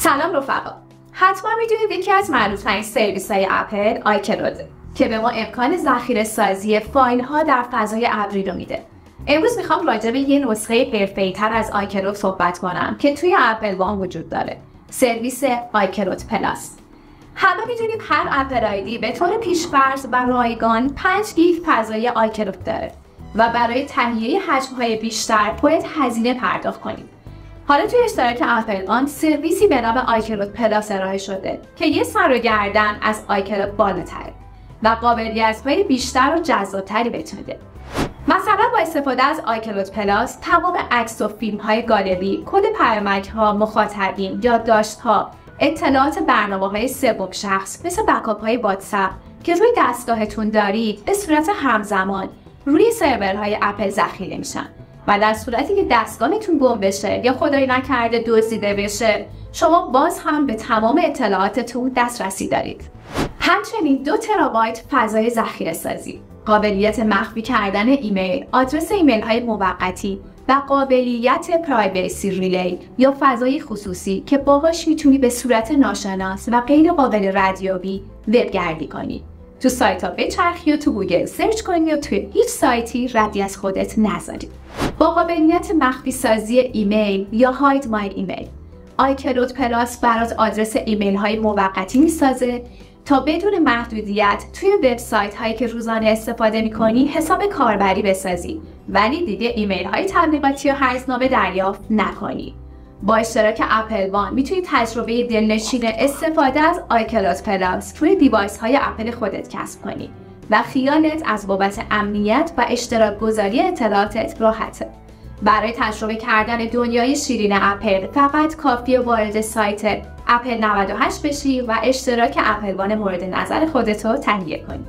سلام رفقا، حتما میدونید یکی از معروف‌ترین سرویس‌های اپل آیکلوده که به ما امکان ذخیره سازی فایل‌ها در فضای ابری رو میده. امروز میخوام راجع به یه نسخه حرفه‌ای‌تر از آیکلود صحبت کنم که توی اپل وان وجود داره، سرویس آیکلود پلاس. همه میدونیم هر اپل آیدی به طور پیش‌فرض و رایگان 5 گیگ فضای آیکلود داره و برای تهیه حجم‌های بیشتر باید هزینه پرداخت کنیم. حالا توی اشتراک اپل وان سرویسی به نام آیکلود پلاس ارائه شده که یه سر و گردن از آیکلود بالاتره و قابلیت‌های بیشتر و جذاب‌تری بهتون میده. مثلا با استفاده از آیکلود پلاس تمام عکس و فیلم‌های گالری، کد پیامک‌ها، مخاطبین، یادداشت‌ها، اطلاعات برنامه‌های سوم شخص مثل بکاپ‌های واتساپ که روی دستگاهتون دارید به صورت همزمان روی سرورهای اپل ذخیره میشن و در صورتی که دستگاهتون گم بشه یا خدای نکرده دزدیده بشه شما باز هم به تمام اطلاعاتتون دسترسی دارید. همچنین 2 ترابایت فضای ذخیره سازی، قابلیت مخفی کردن ایمیل، آدرس ایمیل های موقتی و قابلیت پرایوسی ریلی یا فضای خصوصی که باهاش میتونی به صورت ناشناس و غیر قابل ردیابی وبگردی کنی. تو سایت ها بچرخی و تو گوگل سرچ کنی و توی هیچ سایتی ردی از خودت نذاری. با قابلیت مخفی سازی ایمیل یا هاید مای ایمیل، آیکلود پلاس برات آدرس ایمیل های موقتی میسازه تا بدون محدودیت توی وبسایت هایی که روزانه استفاده میکنی حساب کاربری بسازی ولی دیگه ایمیل های تبلیغاتی و هرزنامه دریافت نکنی. با اشتراک اپل وان میتونی تجربه دلنشین استفاده از آیکلود پلاس توی دیوایس های اپل خودت کسب کنی و خیالت از بابت امنیت و اشتراک گذاری اطلاعاتت راحته. برای تجربه کردن دنیای شیرین اپل فقط کافیه وارد سایت اپل 98 بشی و اشتراک اپل وان مورد نظر خودت رو تهیه کنی.